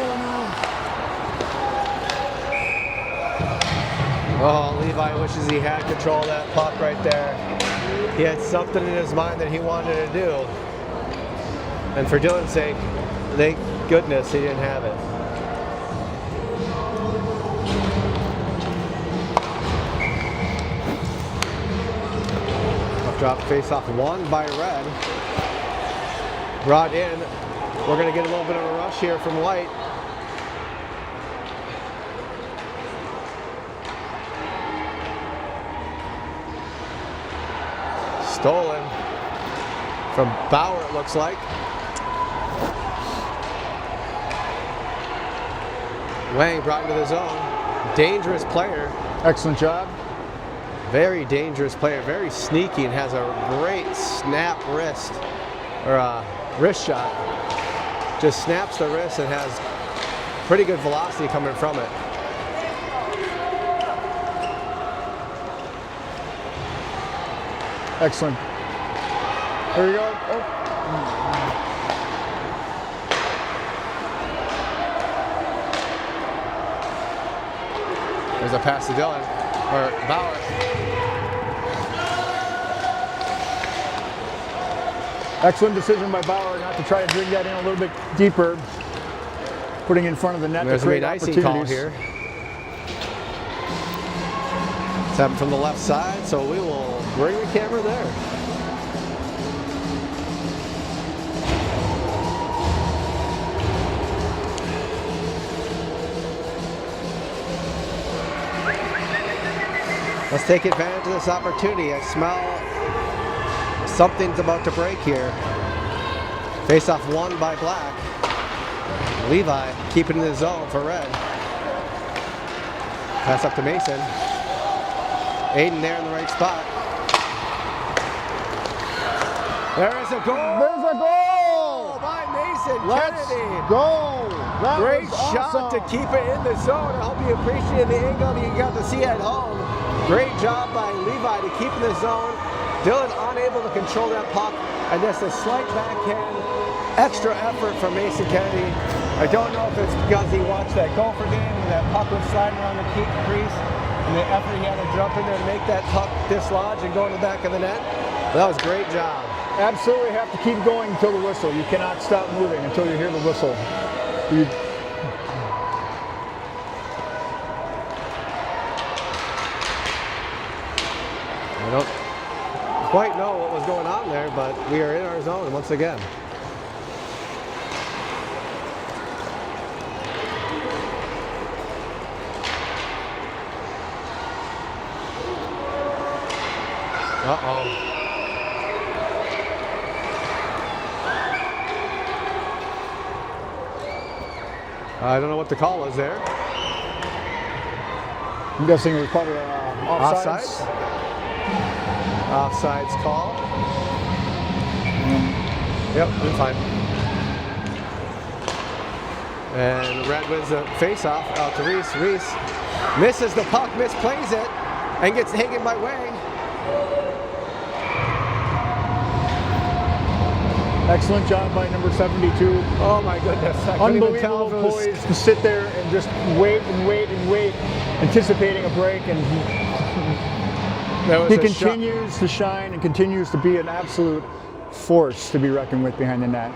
no. Oh, Levi wishes he had control of that puck right there. He had something in his mind that he wanted to do. And for Dylan's sake, thank goodness he didn't have it. Drop face-off won by Red. Brought in. We're going to get a little bit of a rush here from White. Stolen from Bauer, it looks like. Wang brought into the zone. Dangerous player. Excellent job. Very dangerous player, very sneaky, and has a great snap wrist, or a wrist shot. Just snaps the wrist and has pretty good velocity coming from it. Excellent. Here we go. Oh. There's a pass to Dylan, or Bauer. Excellent decision by Bauer not to try to dig that in a little bit deeper, putting in front of the net There's to a create icing call opportunities. here. It's happened from the left side, so we will bring the camera there. Let's take advantage of this opportunity. I smell something's about to break here. Face off won by Black. Levi keeping in the zone for red. Pass up to Mason. Aiden there in the right spot. There is a goal. There's a goal by Mason Let's Kennedy. go. That Great was shot to awesome. keep it in the zone. I hope you appreciate the angle that you got to see at home. Great job by Levi to keep in the zone. Dylan unable to control that puck, and just a slight backhand. Extra effort from Mason Kennedy. I don't know if it's because he watched that Gopher game and that puck was sliding around the crease and the effort he had to jump in there and make that puck dislodge and go in the back of the net. But that was a great job. Absolutely have to keep going until the whistle. You cannot stop moving until you hear the whistle. I don't quite know what was going on there, but we are in our zone once again. Uh-oh. I don't know what the call was there. I'm guessing it was probably offsides. Offsides? Offsides call. Yep, been fine. And Red wins the face-off out to Reese. Reese misses the puck, misplays it, and gets taken by Wang. Excellent job by number 72. Oh my goodness. I couldn't even tell Unbelievable if it was- poise to sit there and just wait and wait and wait, anticipating a break, and There was he a continues to shine and continues to be an absolute force to be reckoned with behind the net.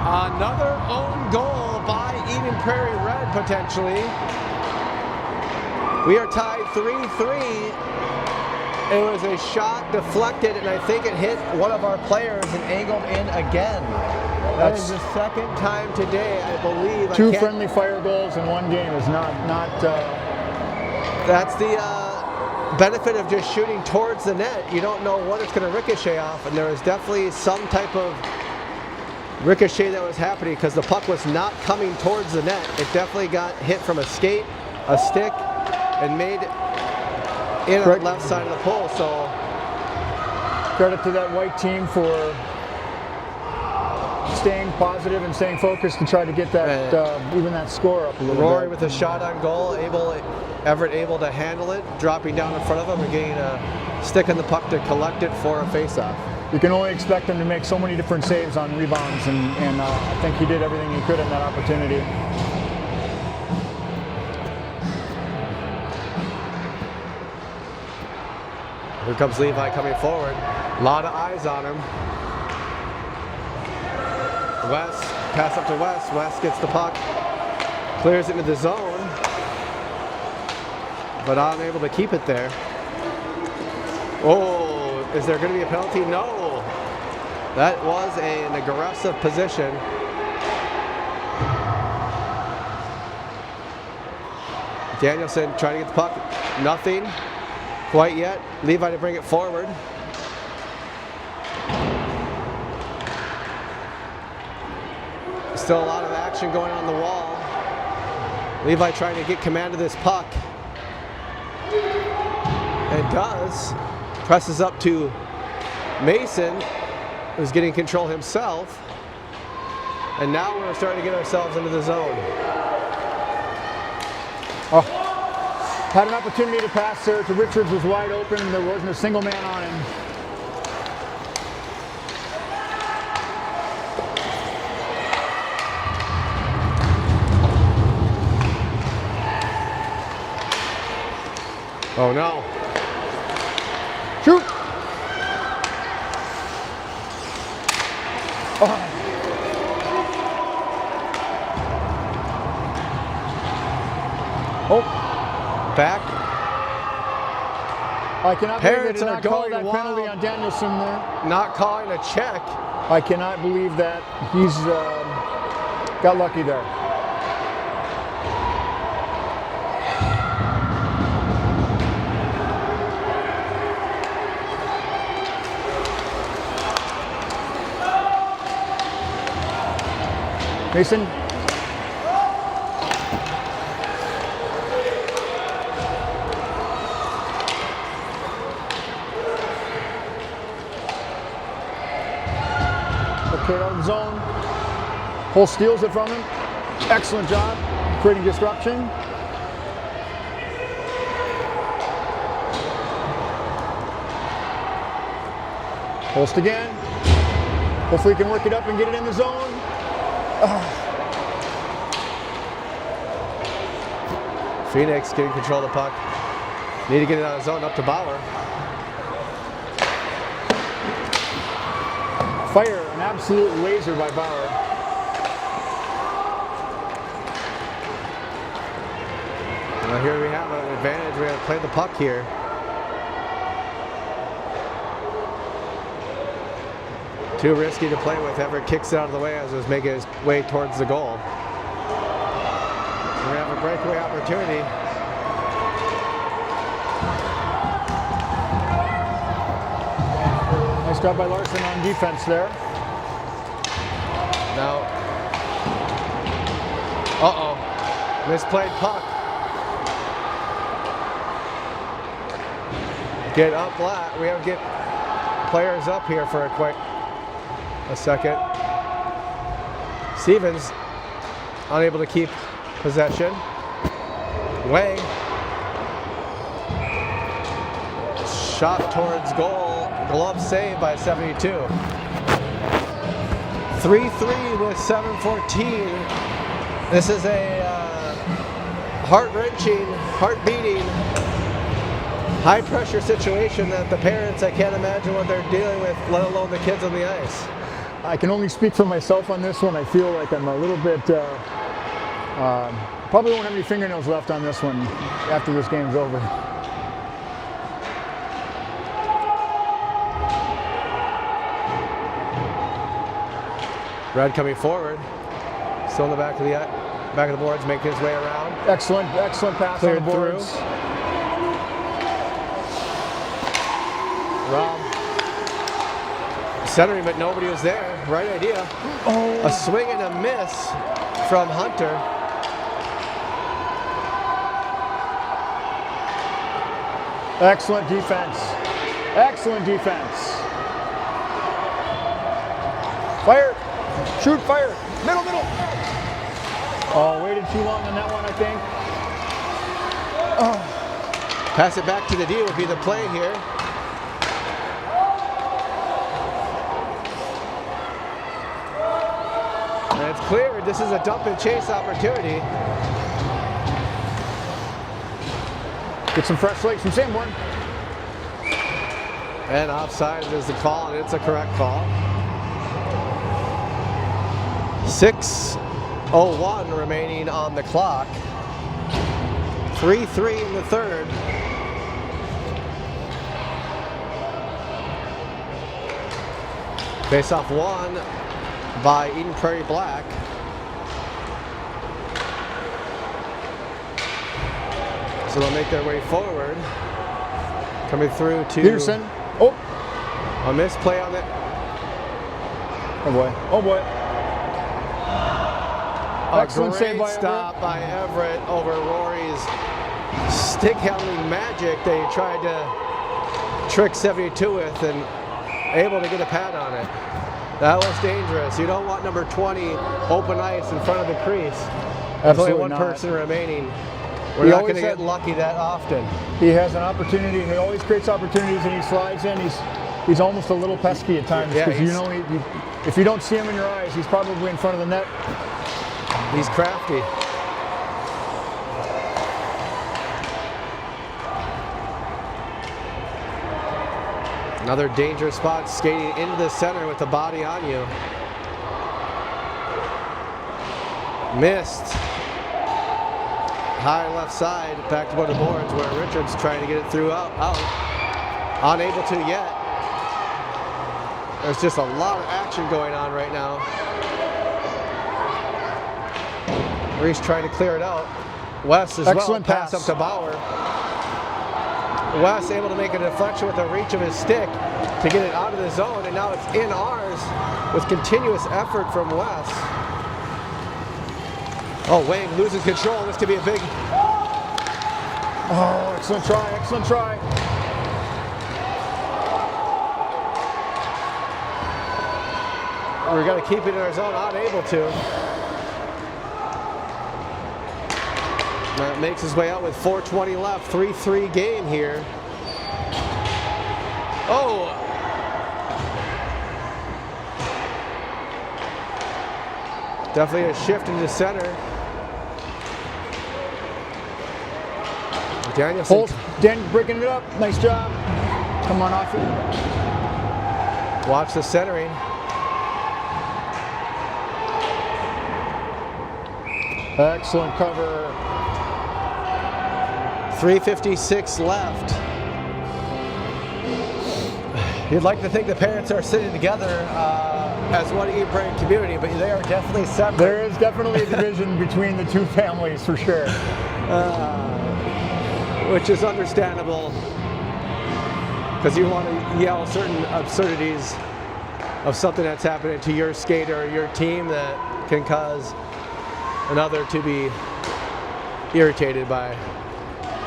Another own goal by Eden Prairie Red, potentially. We are tied 3-3. It was a shot deflected, and I think it hit one of our players and angled in again. That is the second time today, I believe. Two friendly fire goals in one game is not. That's the benefit of just shooting towards the net. You don't know what it's going to ricochet off, and there was definitely some type of ricochet that was happening because the puck was not coming towards the net. It definitely got hit from a skate, a stick, and made in on the left side of the pole. So Credit to that white team for staying positive and staying focused to try to get that even that score up a little Rory bit. with a shot on goal, Everett able to handle it, dropping down in front of him and getting a stick on the puck to collect it for a face-off. You can only expect him to make so many different saves on rebounds, and I think he did everything he could in that opportunity. Here comes Levi coming forward. A lot of eyes on him. West, pass up to West. West gets the puck, clears it into the zone, but unable to keep it there. Oh, is there going to be a penalty? No. That was an aggressive position. Danielson trying to get the puck. Nothing quite yet. Levi to bring it forward. Still a lot of action going on the wall. Levi trying to get command of this puck. And does. Presses up to Mason, who's getting control himself. And now we're starting to get ourselves into the zone. Oh, had an opportunity to pass there to Richards, was wide open. There wasn't a single man on him. Oh no. Shoot! Oh. Oh. Back. I cannot believe they Parents did are not call going that penalty wild. on Danielson there. Not calling a check. I cannot believe that. He's got lucky there. Mason. Okay, out of the zone. Hull steals it from him. Excellent job creating disruption. Holst again. Hopefully he can work it up and get it in the zone. Phoenix getting control of the puck. Need to get it out of zone up to Bauer. Fire, an absolute laser by Bauer. Well, here we have an advantage. We're going to play the puck here. Too risky to play with. Everett kicks it out of the way as it was making his way towards the goal. We're going to have a breakaway opportunity. Nice job by Larson on defense there. Now, misplayed puck. Get up flat. We have to get players up here for a second. Stevens unable to keep possession. Way. Shot towards goal. Glove saved by 72. 3-3 with 7:14. This is a heart-wrenching, heart-beating, high-pressure situation that the parents, I can't imagine what they're dealing with, let alone the kids on the ice. I can only speak for myself on this one. I feel like I'm a little bit, probably won't have any fingernails left on this one after this game's over. Red coming forward, still in the back of the boards, making his way around. Excellent pass Cleared on the boards. through. Rob centering, but nobody was there. Right idea. Oh. A swing and a miss from Hunter. Excellent defense. Excellent defense. Fire. Shoot, fire. Middle. Oh, waited too long on that one, I think. Oh. Pass it back to the D would be the play here. And it's cleared. This is a dump and chase opportunity. Get some fresh legs from Sanborn. And offside is the call, and it's a correct call. 6:01 remaining on the clock. 3-3 in the third. Face-off won by Eden Prairie Black. So they'll make their way forward. Coming through to Peterson. Oh. A misplay on it. Oh boy. Oh boy. A Excellent save great by stop by Everett over Rory's stick handling magic that he tried to trick 72 with and able to get a pad on it. That was dangerous. You don't want number 20 open ice in front of the crease. There's only one person remaining. We're not going to get lucky that often. He has an opportunity. He always creates opportunities, and he slides in. He's almost a little pesky at times because if you don't see him in your eyes, he's probably in front of the net. He's crafty. Another dangerous spot, skating into the center with the body on you. Missed. High left side, back to one of the boards where Richards trying to get it through out. Unable to yet. There's just a lot of action going on right now. Reese trying to clear it out. Wes as Excellent well, pass up to Bauer. Wes able to make a deflection with the reach of his stick to get it out of the zone, and now it's in ours with continuous effort from Wes. Oh, Wayne losing control. This could be a big... Oh, excellent try, excellent try. We're going to keep it in our zone, unable to. That makes his way out with 4:20 left, 3-3 game here. Oh! Definitely a shift into center. Danielson. Dan breaking it up. Nice job. Come on off it. Watch the centering. Excellent cover. 3:56 left. You'd like to think the parents are sitting together as one Eden Prairie community, but they are definitely separate. There is definitely a division between the two families for sure. Which is understandable, because you want to yell certain absurdities of something that's happening to your skater or your team that can cause another to be irritated by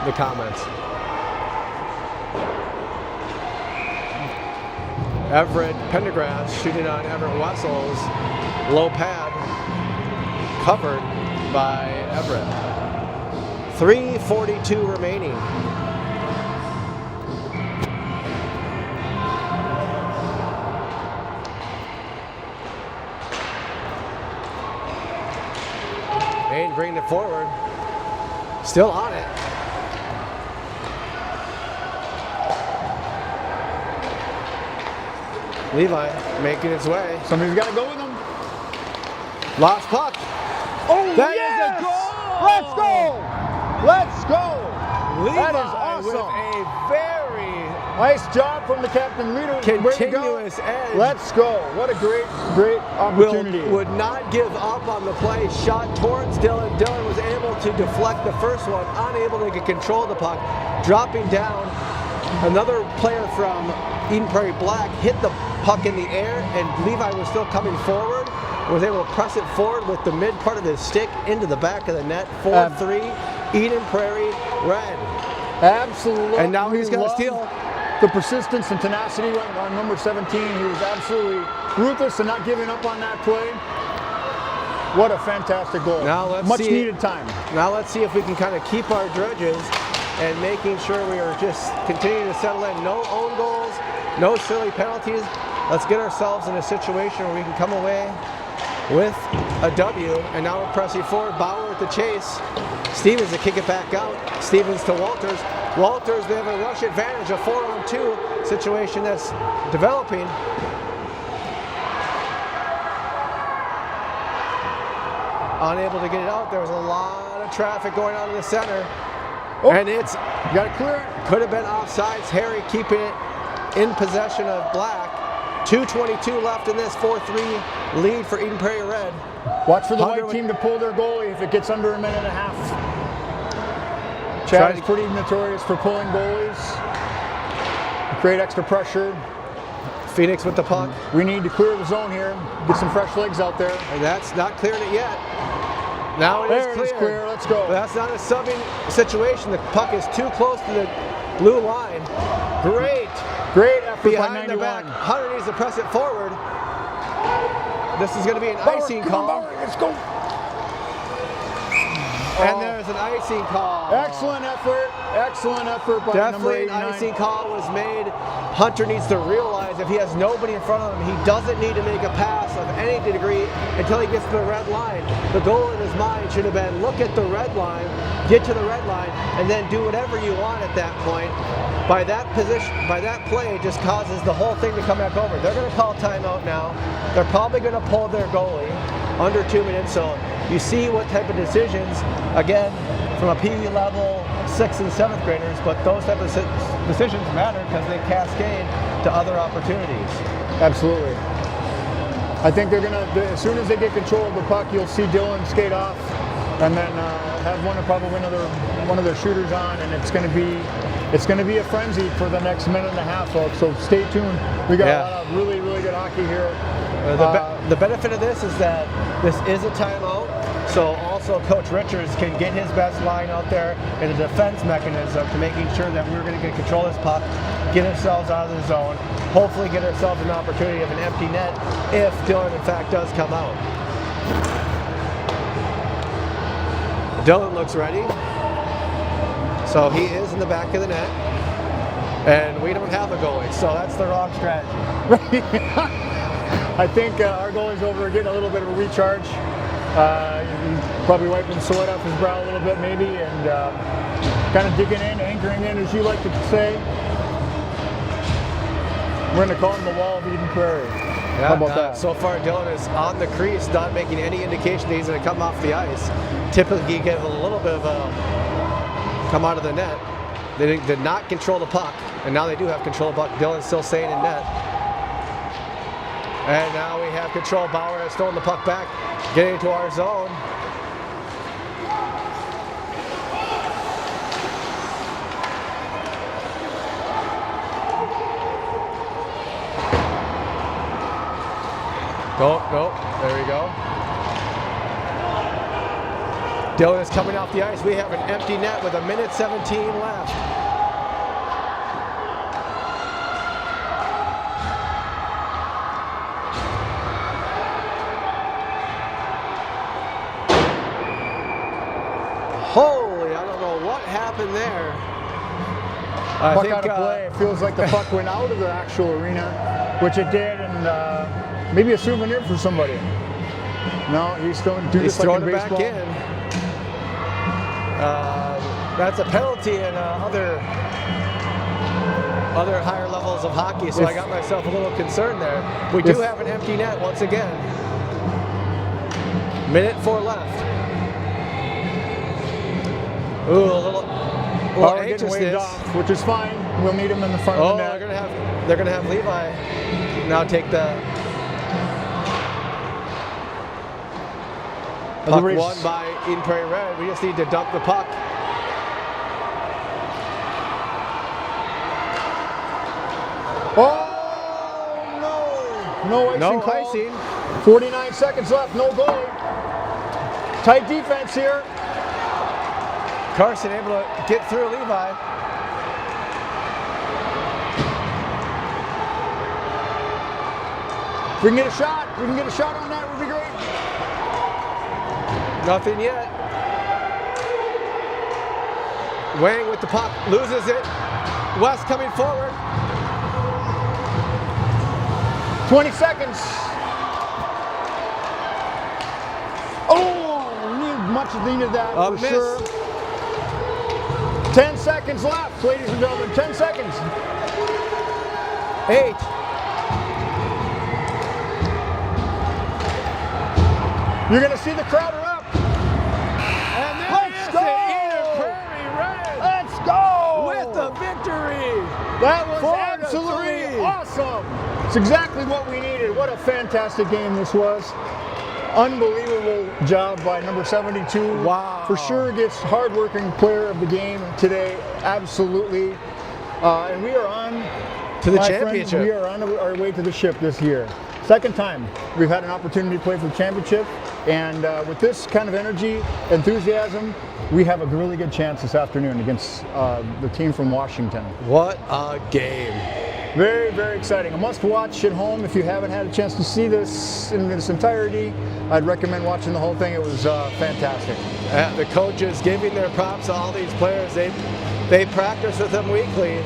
the comments. Everett Pendergrass shooting on Everett Wessel's low pad, covered by Everett. 3:42 remaining. Blaine bringing it forward. Still on it. Levi making its way. Somebody's got to go with them. Lost puck. Oh, That yes! is a goal! Let's go! Let's go! Levi That is awesome. with a very Nice job from the captain leader. Way to go. continuous edge. Let's go. What a great opportunity. Would not give up on the play. Shot towards Dylan. Dylan was able to deflect the first one, unable to get control of the puck. Dropping down, another player from Eden Prairie Black hit the puck in the air, and Levi was still coming forward. Was able to press it forward with the mid part of his stick into the back of the net. 4-3, Eden Prairie Red. Absolutely. And now he's going to steal. The persistence and tenacity on number 17. He was absolutely ruthless and not giving up on that play. What a fantastic goal. Now let's Much see. needed time. Now let's see if we can kind of keep our dredges and making sure we are just continuing to settle in. No own goals, no silly penalties. Let's get ourselves in a situation where we can come away with a W. And now we're pressing forward. Bauer at the chase. Stevens to kick it back out. Stevens to Walters. Walters, they have a rush advantage, a 4-on-2 situation that's developing. Unable to get it out. There was a lot of traffic going on in the center. Oh, and it's got to clear it. could have been offsides. Harry keeping it in possession of Black. 2:22 left in this 4-3 lead for Eden Prairie Red. Watch for the white team to pull their goalie if it gets under a minute and a half. Chad is pretty notorious for pulling goalies. Create extra pressure. Phoenix with the puck. We need to clear the zone here. Get some fresh legs out there. And that's not clearing it yet. Now it is clear. Let's go. But that's not a subbing situation. The puck is too close to the blue line. Great effort behind by 91. the back. Hunter needs to press it forward. This is going to be an icing call. Let's go. And there's an icing call. Excellent effort by number Definitely 89. an icing call was made. Hunter needs to realize if he has nobody in front of him, he doesn't need to make a pass of any degree until he gets to the red line. The goal in his mind should have been look at the red line, get to the red line, and then do whatever you want at that point. By that play, it just causes the whole thing to come back over. They're going to call timeout now. They're probably going to pull their goalie under 2 minutes. So you see what type of decisions, again, from a PE level, 6th and 7th graders, but those type of decisions matter because they cascade to other opportunities. Absolutely. I think they're going to, as soon as they get control of the puck, you'll see Dylan skate off and then have one of their shooters on, and it's going to be a frenzy for the next minute and a half, folks. So stay tuned. We got a lot of really, really good hockey here. The benefit of this is that this is a timeout, so also Coach Richards can get his best line out there in a defense mechanism to making sure that we're going to get control of this puck, get ourselves out of the zone, hopefully get ourselves an opportunity of an empty net if Dylan in fact does come out. Dylan looks ready, so he is in the back of the net, and we don't have a goalie, so that's the wrong strategy. I think our goalie's over getting a little bit of a recharge. He's probably wiping sweat off his brow a little bit maybe, and kind of digging in, anchoring in, as you like to say. We're going to call him the Wall of Eden Prairie. Yeah, how about that? So far, Dylan is on the crease, not making any indication that he's going to come off the ice. Typically, you get a little bit of a come out of the net. They did not control the puck, and now they do have control of the puck. Dylan's still staying in net. And now we have control. Bauer has stolen the puck back, getting into our zone. Go, there we go. Dylan is coming off the ice. We have an empty net with 1:17 left. Holy, I don't know what happened there. Puck out of play. It feels like the puck went out of the actual arena, which it did, and maybe a souvenir for somebody. No, he's throwing this like in baseball. Back in. That's a penalty in other higher levels of hockey, so I got myself a little concerned there. We do have an empty net once again. 1:04 left. Ooh, a little getting waved off, which is fine. We'll need him in the front of the net. They're gonna have Levi now take the puck won by Eden Prairie Red. We just need to dump the puck. Oh no! No icing. 49 seconds left. No goal. Tight defense here. Carson able to get through Levi. If we can get a shot on that, would be great. Nothing yet. Wang with the puck, loses it. West coming forward. 20 seconds. Oh, much needed that for sure. 10 seconds left, ladies and gentlemen. 10 seconds. 8. You're going to see the crowd are up. And there it is, Eden Prairie Red. Let's go. With the victory. That was absolutely awesome. It's exactly what we needed. What a fantastic game this was. Unbelievable job by number 72. Wow. For sure gets hardworking player of the game today. Absolutely. And we are on to the championship. Friends, we are on our way to the ship this year. Second time we've had an opportunity to play for the championship. And with this kind of energy, enthusiasm, we have a really good chance this afternoon against the team from Washington. What a game. Very, very exciting. A must-watch at home. If you haven't had a chance to see this in its entirety, I'd recommend watching the whole thing. It was fantastic. The coaches giving their props to all these players. They practice with them weekly.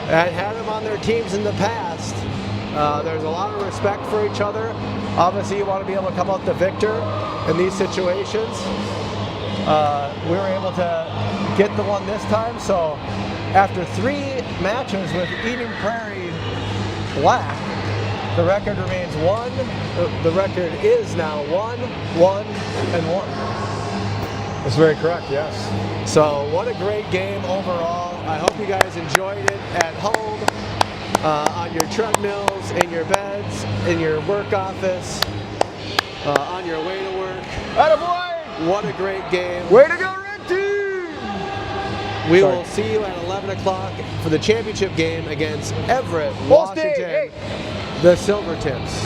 I had them on their teams in the past. There's a lot of respect for each other. Obviously, you want to be able to come out the victor in these situations. We were able to get the one this time. So after 3 matches with Eden Prairie Black, the record remains 1. The record is now 1, 1, and 1. That's very correct, yes. So what a great game overall. I hope you guys enjoyed it at home, on your treadmills, in your beds, in your work office, on your way to work. Attaboy! What a great game. Way to go, Red Team! We will see you at 11 o'clock for the championship game against Everett, Washington, the Silver Tips.